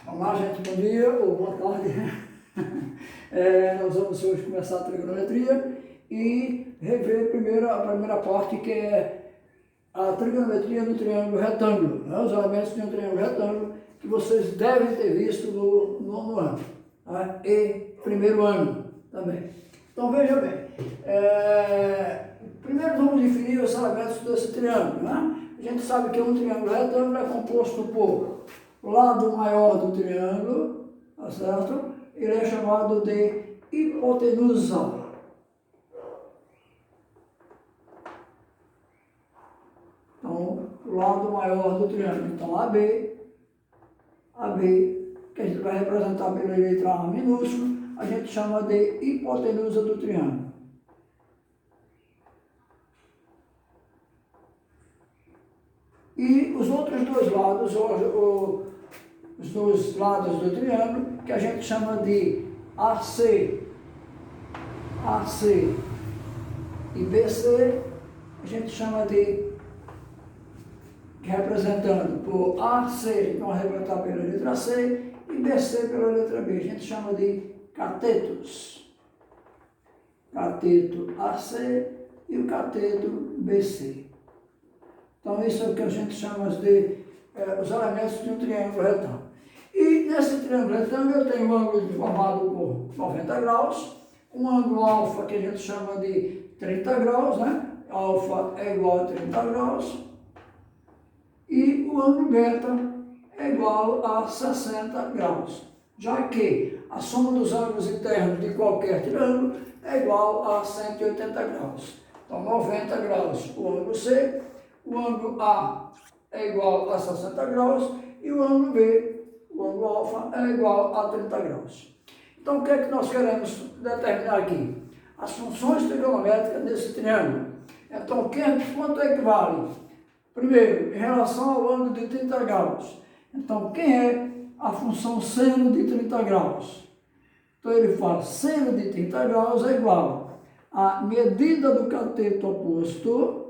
Olá, gente, bom dia ou boa tarde. Nós vamos hoje começar a trigonometria e rever a primeira parte, que é a trigonometria do triângulo retângulo, né? Os elementos de um triângulo retângulo que vocês devem ter visto no nono ano, tá? E primeiro ano também. Então veja bem, primeiro vamos definir os elementos desse triângulo, né? A gente sabe que um triângulo retângulo é composto por o lado maior do triângulo, tá certo? Ele é chamado de hipotenusa. Então, o lado maior do triângulo. Então, AB, que a gente vai representar pela letra A minúsculo, a gente chama de hipotenusa do triângulo. E os outros dois lados, os dois lados do triângulo, que a gente chama de AC e BC, a gente chama de, representando por AC, então representar pela letra C, e BC pela letra B, a gente chama de catetos. Cateto AC e o cateto BC. Então, isso é o que a gente chama de os elementos de um triângulo retângulo. E nesse triângulo retângulo eu tenho um ângulo formado por 90 graus, um ângulo alfa que a gente chama de 30 graus, né? Alfa é igual a 30 graus, e o ângulo beta é igual a 60 graus, já que a soma dos ângulos internos de qualquer triângulo é igual a 180 graus. Então, 90 graus o ângulo C, o ângulo A é igual a 60 graus e o ângulo B, o ângulo alfa, é igual a 30 graus. Então, o que é que nós queremos determinar aqui? As funções trigonométricas desse triângulo. Então, quanto equivale? Primeiro, em relação ao ângulo de 30 graus. Então, quem é a função seno de 30 graus? Então, ele fala seno de 30 graus é igual a medida do cateto oposto,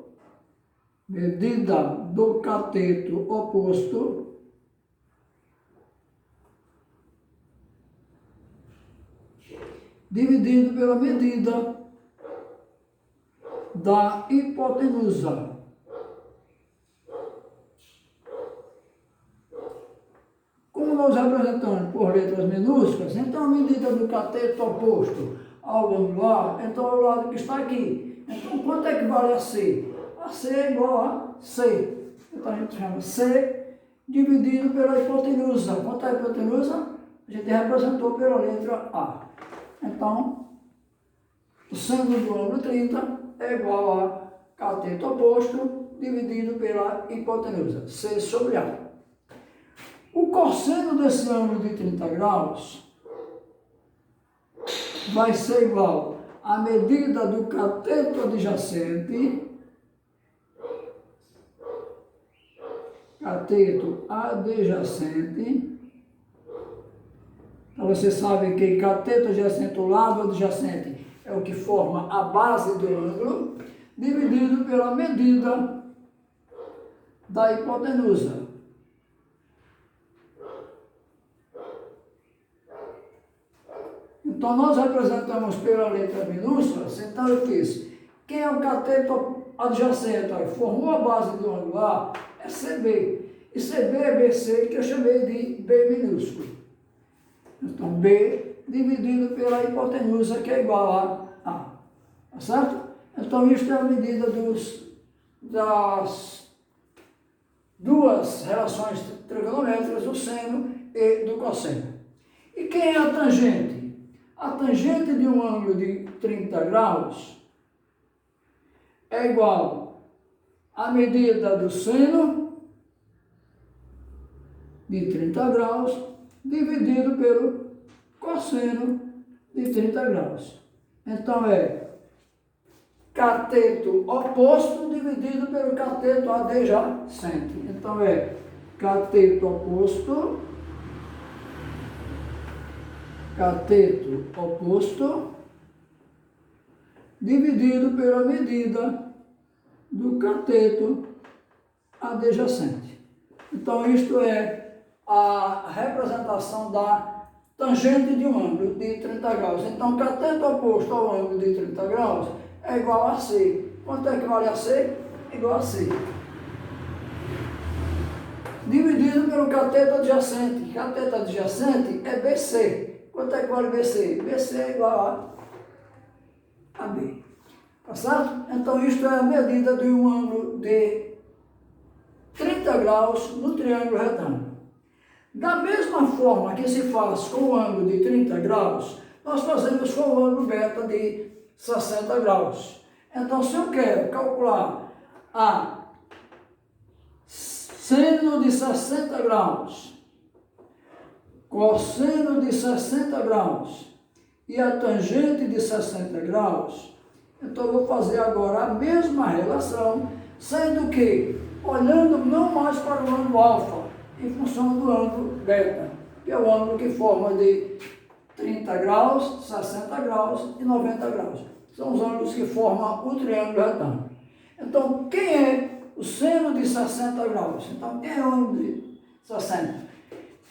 dividido pela medida da hipotenusa. Como nós representamos por letras minúsculas, então a medida do cateto oposto ao ângulo A, então é o lado que está aqui. Então, quanto equivale a C? A C é igual a C. Então, a gente chama C dividido pela hipotenusa. Quanto é a hipotenusa? A gente representou pela letra A. Então, o seno do ângulo 30 é igual a cateto oposto dividido pela hipotenusa, C sobre A. O cosseno desse ângulo de 30 graus vai ser igual à medida do cateto adjacente, Então, você sabe que cateto adjacente, o lado adjacente, é o que forma a base do ângulo, dividido pela medida da hipotenusa. Então, nós representamos pela letra minúscula, então eu fiz. Quem é o cateto adjacente? Formou a base do ângulo A, é CB. E CB é BC, que eu chamei de B minúsculo. Então, B dividido pela hipotenusa, que é igual a A. Tá certo? Então, isso é a medida das duas relações trigonométricas, do seno e do cosseno. E quem é a tangente? A tangente de um ângulo de 30 graus é igual à medida do seno de 30 graus dividido pelo cosseno de 30 graus. Então, é cateto oposto dividido pelo cateto adjacente. Então, é cateto oposto dividido pela medida do cateto adjacente. Então, isto é a representação da tangente de um ângulo de 30 graus. Então, cateto oposto ao ângulo de 30 graus é igual a C. Quanto é que vale a C? Igual a C. Dividido pelo cateto adjacente. Cateto adjacente é BC. Quanto é que vale BC? BC é igual a B. Tá certo? Então, isto é a medida de um ângulo de 30 graus no triângulo retângulo. Da mesma forma que se faz com o ângulo de 30 graus, nós fazemos com o ângulo beta de 60 graus. Então, se eu quero calcular a seno de 60 graus, cosseno de 60 graus e a tangente de 60 graus, então eu vou fazer agora a mesma relação, sendo que olhando não mais para o ângulo alfa, em função do ângulo beta, que é o ângulo que forma de 30 graus, 60 graus e 90 graus. São os ângulos que formam o triângulo retângulo. Então, quem é o seno de 60 graus? Então, quem é o ângulo de 60?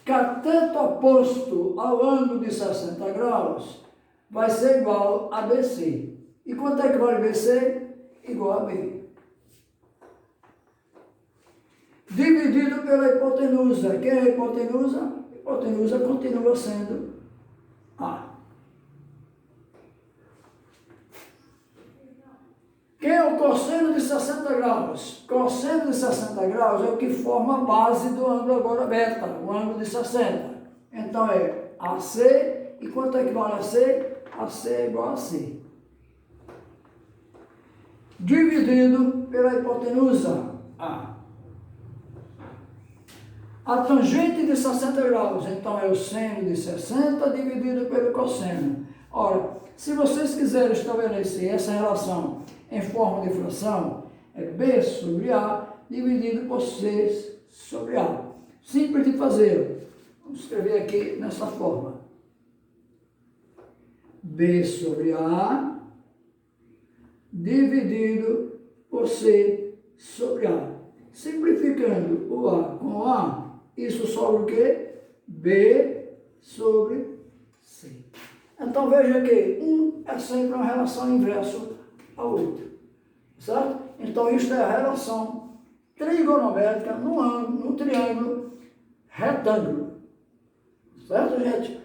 Cateto oposto ao ângulo de 60 graus vai ser igual a BC. E quanto é que vale BC? Igual a B. Dividido pela hipotenusa. Quem é a hipotenusa? A hipotenusa continua sendo A. Quem é o cosseno de 60 graus? Cosseno de 60 graus é o que forma a base do ângulo agora beta, o ângulo de 60. Então é AC, e quanto é que vale AC? AC é igual a C. Dividido pela hipotenusa, A. A tangente de 60 graus, então é o seno de 60 dividido pelo cosseno. Ora, se vocês quiserem estabelecer essa relação em forma de fração, é B sobre A dividido por C sobre A. Simples de fazer. Vamos escrever aqui nessa forma. B sobre A dividido por C sobre A. Simplificando o A com o A, isso sobra o quê? B sobre C. Então veja que um é sempre uma relação inversa ao outro. Certo? Então isto é a relação trigonométrica no triângulo retângulo. Certo, gente?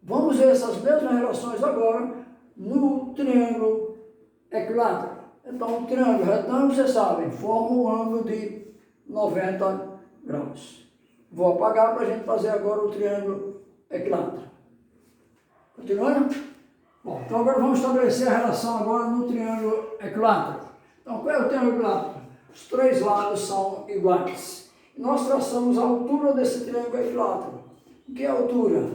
Vamos ver essas mesmas relações agora no triângulo equilátero. Então, o triângulo retângulo, vocês sabem, forma um ângulo de 90 graus. Vou apagar para a gente fazer agora o triângulo equilátero. Continuando? Bom, então agora vamos estabelecer a relação agora no triângulo equilátero. Então, qual é o triângulo equilátero? Os três lados são iguais. E nós traçamos a altura desse triângulo equilátero. O que é a altura?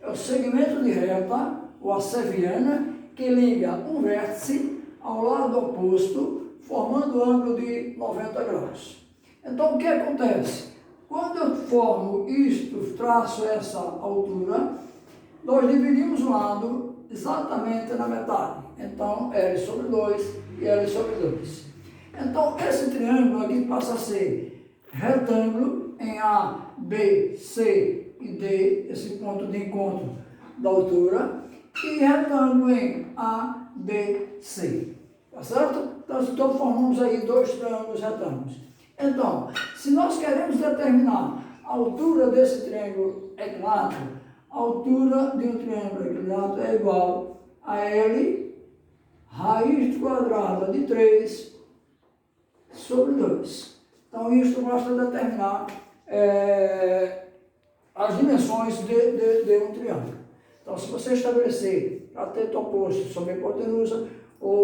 É o segmento de reta, ou a seviana, que liga um vértice ao lado oposto, formando um ângulo de 90 graus. Então, o que acontece? Quando eu formo isto, traço essa altura, nós dividimos o lado exatamente na metade. Então, L sobre 2 e L sobre 2. Então, esse triângulo aqui passa a ser retângulo em A, B, C e D, esse ponto de encontro da altura, e retângulo em A, B, C. Tá certo? Então, formamos aí dois triângulos retângulos. Então, se nós queremos determinar a altura desse triângulo equilátero, a altura de um triângulo equilátero é igual a L raiz quadrada de 3 sobre 2. Então, isto basta determinar as dimensões de um triângulo. Então, se você estabelecer cateto oposto sobre hipotenusa, ou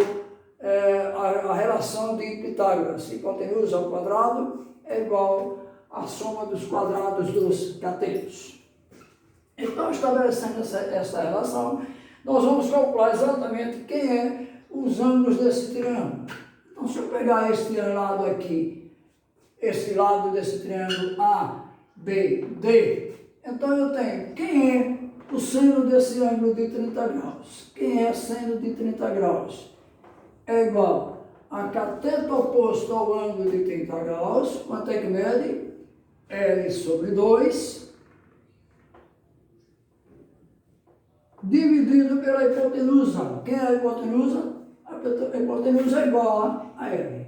a relação de Pitágoras, hipotenusa ao quadrado é igual à soma dos quadrados dos catetos. Então, estabelecendo essa relação, nós vamos calcular exatamente quem é os ângulos desse triângulo. Então, se eu pegar este lado aqui, esse lado desse triângulo A, B, D, então eu tenho quem é o seno desse ângulo de 30 graus. Quem é seno de 30 graus? É igual a cateto oposto ao ângulo de 30 graus. Quanto é que mede? L sobre 2 dividido pela hipotenusa. Quem é a hipotenusa? A hipotenusa é igual a L.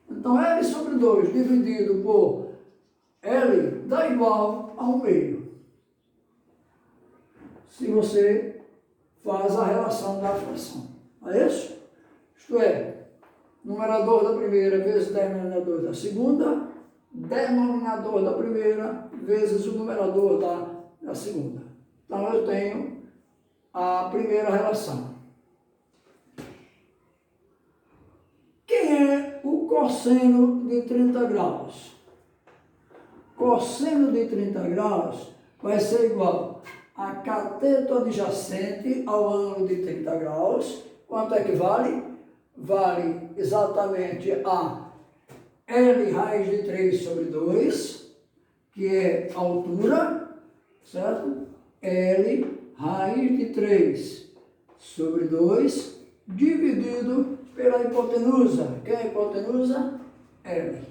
Então, L sobre 2 dividido por L dá igual a 1/2. Se você faz a relação da fração. Não é isso? Isto é, numerador da primeira vezes denominador da segunda, denominador da primeira vezes o numerador da segunda. Então, eu tenho a primeira relação. Quem é o cosseno de 30 graus? Cosseno de 30 graus vai ser igual a cateto adjacente ao ângulo de 30 graus. Quanto é que vale? Vale exatamente a L raiz de 3 sobre 2, que é a altura, certo? L raiz de 3 sobre 2, dividido pela hipotenusa. Que é a hipotenusa? L.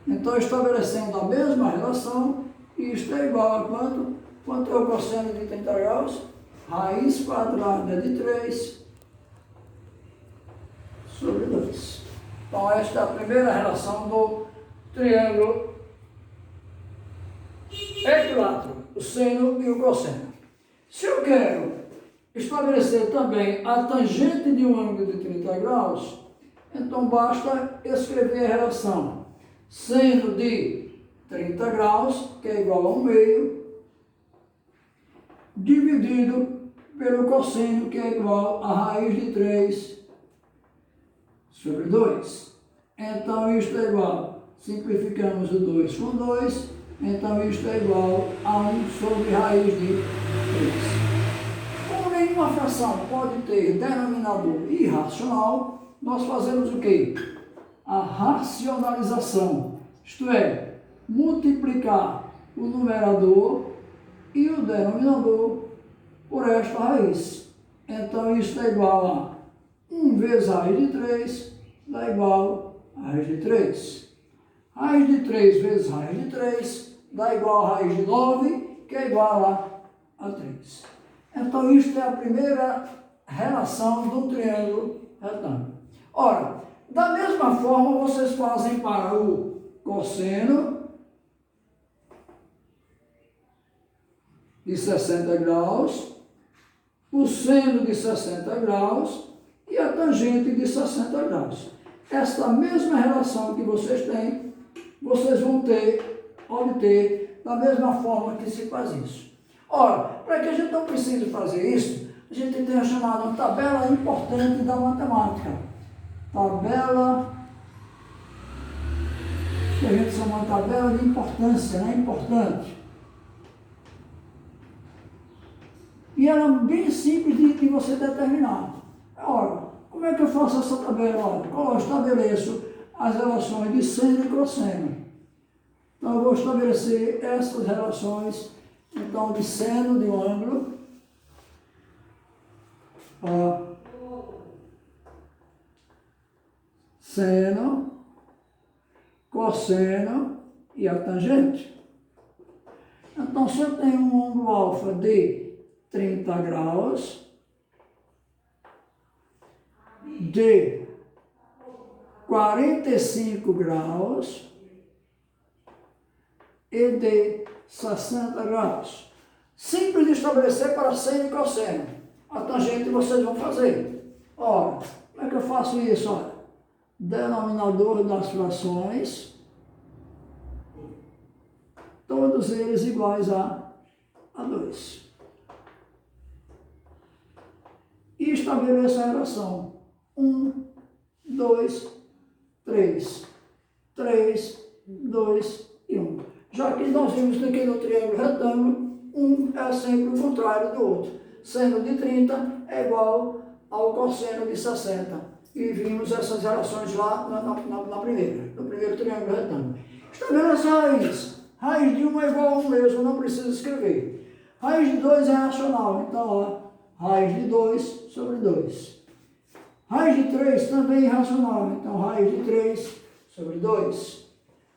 Então, estabelecendo a mesma relação, isto é igual a quanto? Quanto é o cosseno de 30 graus? Raiz quadrada de 3 sobre 2. Então, esta é a primeira relação do triângulo equilátero, o seno e o cosseno. Se eu quero estabelecer também a tangente de um ângulo de 30 graus, então basta escrever a relação seno de 30 graus, que é igual a 1/2, dividido pelo cosseno, que é igual a raiz de 3 sobre 2. Então, isto é igual, simplificamos o 2 com 2, então isto é igual a 1 sobre raiz de 3. Como nenhuma fração pode ter denominador irracional, nós fazemos o quê? A racionalização, isto é, multiplicar o numerador e o denominador por esta raiz. Então, isso é igual a 1 vezes raiz de 3, dá igual a raiz de 3. Raiz de 3 vezes raiz de 3, dá igual a raiz de 9, que é igual a 3. Então, isto é a primeira relação do triângulo retângulo. Ora, da mesma forma, vocês fazem para o cosseno de 60 graus, o seno de 60 graus e a tangente de 60 graus. Esta mesma relação que vocês têm, vocês vão obter da mesma forma que se faz isso. Ora, para que a gente não precise fazer isso, a gente tem a chamada tabela importante da matemática. Tabela, que a gente chama de tabela de importância, né? Importante. E ela é bem simples de você determinar. Ora, como é que eu faço essa tabela? Olha, eu estabeleço as relações de seno e cosseno. Então, eu vou estabelecer essas relações, então, de seno de um ângulo, seno, cosseno e a tangente. Então, se eu tenho um ângulo alfa de 30 graus, de 45 graus e de 60 graus. Simples de estabelecer para seno e cosseno. A tangente vocês vão fazer. Ora, como é que eu faço isso? Olha, denominador das frações, todos eles iguais a 2. E estabeleço a relação 1, 2, 3. 3, 2 e 1. Já que nós vimos aqui no triângulo retângulo, 1 é sempre o contrário do outro. Seno de 30 é igual ao cosseno de 60. E vimos essas relações lá no primeiro triângulo retângulo. Estabeleça a raiz. Raiz de 1 é igual a 1 mesmo, não precisa escrever. Raiz de 2 é racional, então, ó, raiz de 2 sobre 2. Raiz de 3 também é racional, então raiz de 3 sobre 2.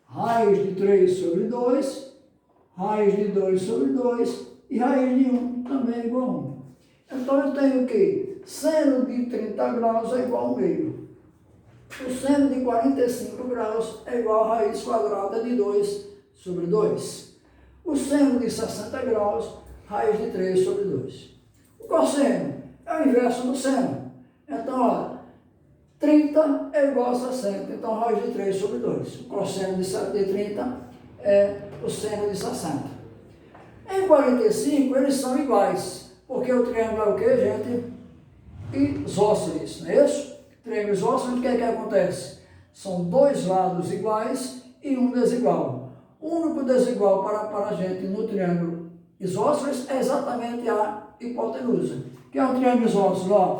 Raiz de 3 sobre 2, raiz de 2 sobre 2 e raiz de 1 também é igual a 1. Então eu tenho que seno de 30 graus é igual ao meio. O seno de 45 graus é igual a raiz quadrada de 2 sobre 2. O seno de 60 graus, raiz de 3 sobre 2. O cosseno é o inverso do seno. Então, olha, 30 é igual a 60, então raiz de 3 sobre 2. O cosseno de 30 é o seno de 60. Em 45, eles são iguais, porque o triângulo é o que, gente? Isósceles, não é isso? Triângulo isósceles, o que é que acontece? São dois lados iguais e um desigual. O único desigual para a gente no triângulo isósceles é exatamente a hipotenusa. Que é um triângulo isósceles, ó.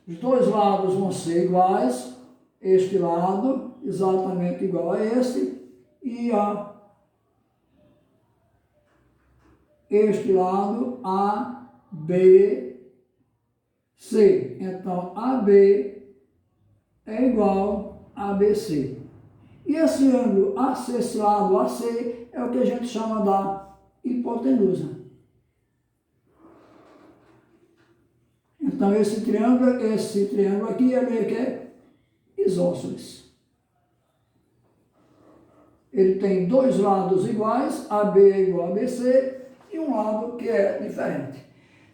Os dois lados vão ser iguais, este lado exatamente igual a este, e este lado A, B, C. Então, AB é igual a ABC. E esse ângulo AC, esse lado AC, é o que a gente chama da hipotenusa. Então, esse triângulo aqui é meio que isósceles. Ele tem dois lados iguais, AB é igual a BC, e um lado que é diferente.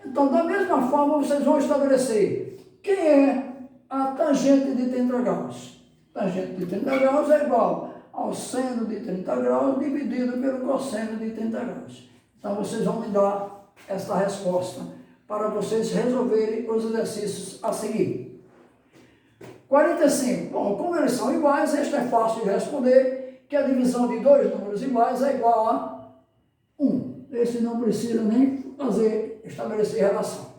Então, da mesma forma, vocês vão estabelecer quem é a tangente de 30 graus. Tangente de 30 graus é igual ao seno de 30 graus dividido pelo cosseno de 30 graus. Então, vocês vão me dar esta resposta para vocês resolverem os exercícios a seguir. 45. Bom, como eles são iguais, este é fácil de responder, que a divisão de dois números iguais é igual a 1. Esse não precisa nem estabelecer relação.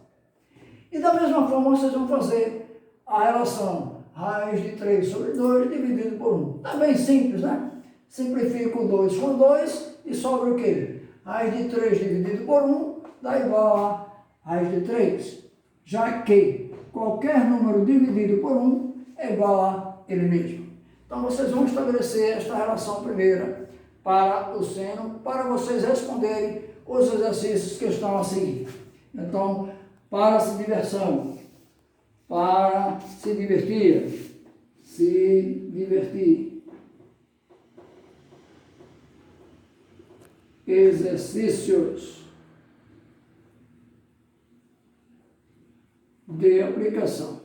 E da mesma forma, vocês vão fazer a relação raiz de 3 sobre 2 dividido por 1. Tá bem simples, né? Simplifico 2 com 2 e sobra o quê? Raiz de 3 dividido por 1 dá igual a raiz de 3. Já que qualquer número dividido por 1 é igual a ele mesmo. Então, vocês vão estabelecer esta relação primeira para o seno, para vocês responderem os exercícios que estão a seguir. Então, para se divertir, exercícios de aplicação.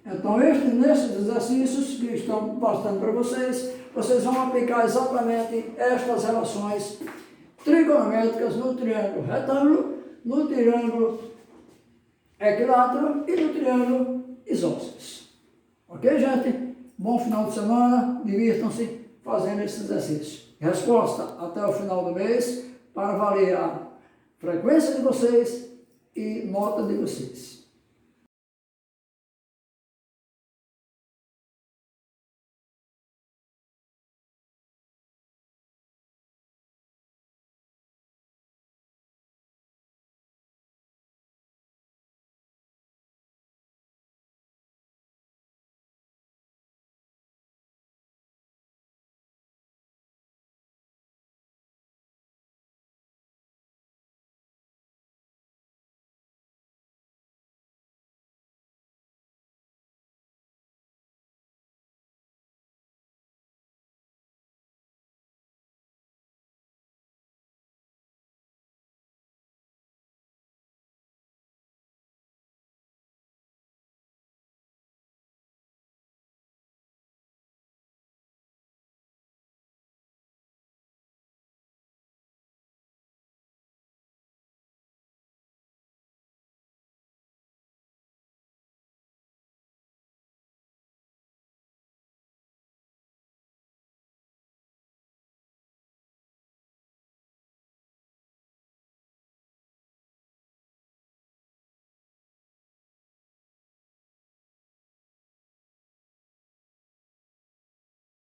Então, nesses exercícios que estão passando para vocês, vocês vão aplicar exatamente estas relações trigonométricas no triângulo retângulo, no triângulo equilátero e no triângulo isósceles. Ok, gente? Bom final de semana, divirtam-se fazendo esse exercício. Resposta até o final do mês para valer a frequência de vocês e nota de vocês.